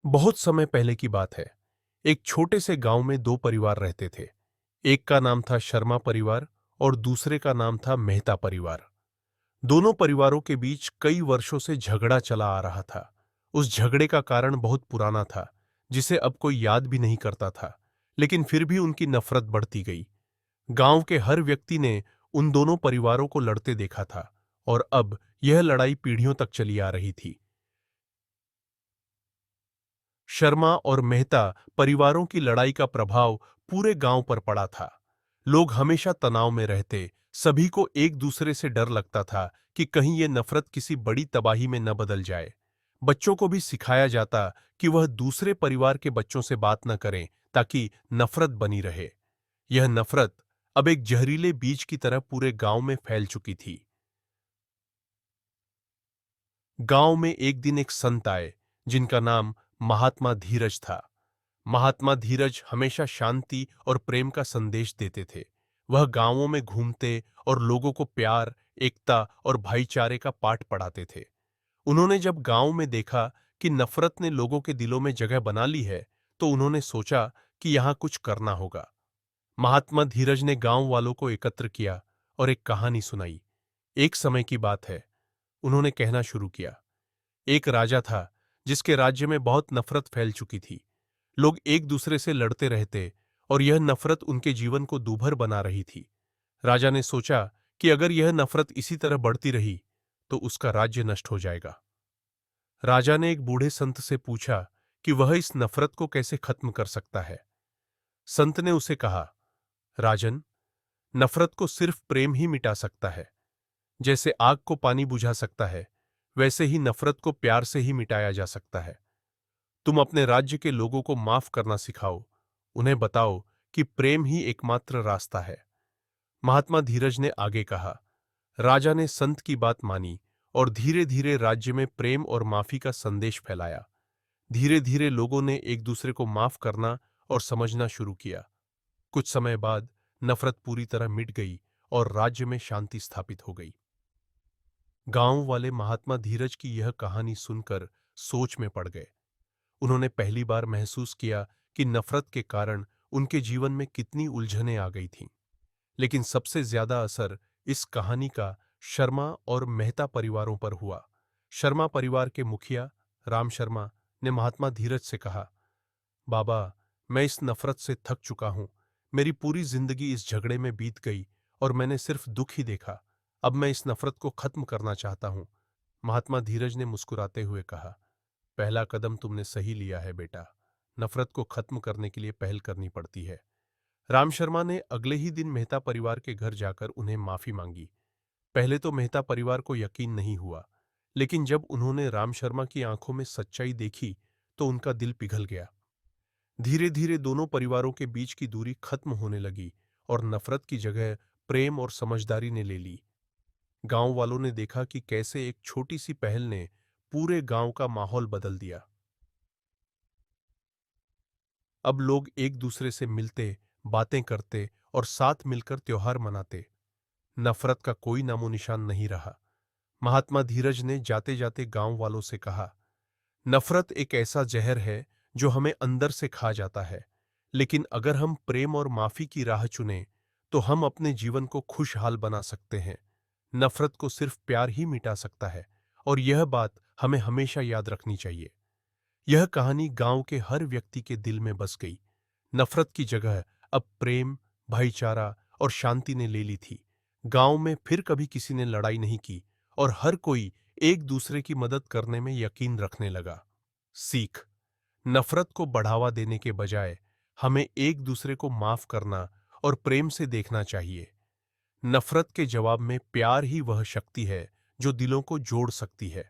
बहुत समय पहले की बात है। एक छोटे से गांव में दो परिवार रहते थे। एक का नाम था शर्मा परिवार और दूसरे का नाम था मेहता परिवार। दोनों परिवारों के बीच कई वर्षों से झगड़ा चला आ रहा था। उस झगड़े का कारण बहुत पुराना था, जिसे अब कोई याद भी नहीं करता था। लेकिन फिर भी उनकी नफरत बढ़ती गई। गांव के हर व्यक्ति ने उन दोनों परिवारों को लड़ते देखा था, और अब यह लड़ाई पीढ़ियों तक चली आ रही थी। शर्मा और मेहता परिवारों की लड़ाई का प्रभाव पूरे गांव पर पड़ा था। लोग हमेशा तनाव में रहते, सभी को एक दूसरे से डर लगता था कि कहीं ये नफरत किसी बड़ी तबाही में न बदल जाए। बच्चों को भी सिखाया जाता कि वह दूसरे परिवार के बच्चों से बात न करें, ताकि नफरत बनी रहे। यह नफरत अब एक जहरीले बीज की तरह पूरे गांव में फैल चुकी थी। गांव में एक दिन एक संत आए, जिनका नाम महात्मा धीरज था। महात्मा धीरज हमेशा शांति और प्रेम का संदेश देते थे। वह गांवों में घूमते और लोगों को प्यार, एकता और भाईचारे का पाठ पढ़ाते थे। उन्होंने जब गांव में देखा कि नफरत ने लोगों के दिलों में जगह बना ली है, तो उन्होंने सोचा कि यहां कुछ करना होगा। महात्मा धीरज ने गांव वालों को एकत्र किया और एक कहानी सुनाई। एक समय की बात है। उन्होंने कहना शुरू किया। एक राजा था, जिसके राज्य में बहुत नफरत फैल चुकी थी। लोग एक दूसरे से लड़ते रहते, और यह नफरत उनके जीवन को दूभर बना रही थी। राजा ने सोचा कि अगर यह नफरत इसी तरह बढ़ती रही, तो उसका राज्य नष्ट हो जाएगा। राजा ने एक बूढ़े संत से पूछा कि वह इस नफरत को कैसे खत्म कर सकता है। संत ने उसे कहा, राजन, नफरत को सिर्फ प्रेम ही मिटा सकता है। जैसे आग को पानी बुझा सकता है, वैसे ही नफरत को प्यार से ही मिटाया जा सकता है। तुम अपने राज्य के लोगों को माफ करना सिखाओ। उन्हें बताओ कि प्रेम ही एकमात्र रास्ता है। महात्मा धीरज ने आगे कहा। राजा ने संत की बात मानी, और धीरे धीरे राज्य में प्रेम और माफी का संदेश फैलाया। धीरे धीरे लोगों ने एक दूसरे को माफ करना और समझना शुरू किया। कुछ समय बाद नफरत पूरी तरह मिट गई, और राज्य में शांति स्थापित हो गई। गांव वाले महात्मा धीरज की यह कहानी सुनकर सोच में पड़ गए। उन्होंने पहली बार महसूस किया कि नफरत के कारण उनके जीवन में कितनी उलझनें आ गई थीं। लेकिन सबसे ज्यादा असर इस कहानी का शर्मा और मेहता परिवारों पर हुआ। शर्मा परिवार के मुखिया राम शर्मा ने महात्मा धीरज से कहा, बाबा, मैं इस नफरत से थक चुका हूं। मेरी पूरी जिंदगी इस झगड़े में बीत गई, और मैंने सिर्फ दुख ही देखा। अब मैं इस नफरत को खत्म करना चाहता हूं। महात्मा धीरज ने मुस्कुराते हुए कहा, पहला कदम तुमने सही लिया है बेटा। नफरत को खत्म करने के लिए पहल करनी पड़ती है। राम शर्मा ने अगले ही दिन मेहता परिवार के घर जाकर उन्हें माफी मांगी। पहले तो मेहता परिवार को यकीन नहीं हुआ, लेकिन जब उन्होंने राम शर्मा की आंखों में सच्चाई देखी, तो उनका दिल पिघल गया। धीरे धीरे दोनों परिवारों के बीच की दूरी खत्म होने लगी, और नफरत की जगह प्रेम और समझदारी ने ले ली। गांव वालों ने देखा कि कैसे एक छोटी सी पहल ने पूरे गांव का माहौल बदल दिया। अब लोग एक दूसरे से मिलते, बातें करते और साथ मिलकर त्योहार मनाते। नफरत का कोई नामो निशान नहीं रहा। महात्मा धीरज ने जाते जाते गांव वालों से कहा, नफरत एक ऐसा जहर है जो हमें अंदर से खा जाता है। लेकिन अगर हम प्रेम और माफी की राह चुनें, तो हम अपने जीवन को खुशहाल बना सकते हैं। नफरत को सिर्फ प्यार ही मिटा सकता है, और यह बात हमें हमेशा याद रखनी चाहिए। यह कहानी गांव के हर व्यक्ति के दिल में बस गई। नफरत की जगह अब प्रेम, भाईचारा और शांति ने ले ली थी। गांव में फिर कभी किसी ने लड़ाई नहीं की, और हर कोई एक दूसरे की मदद करने में यकीन रखने लगा। सीख: नफरत को बढ़ावा देने के बजाय हमें एक दूसरे को माफ करना और प्रेम से देखना चाहिए। नफरत के जवाब में प्यार ही वह शक्ति है जो दिलों को जोड़ सकती है।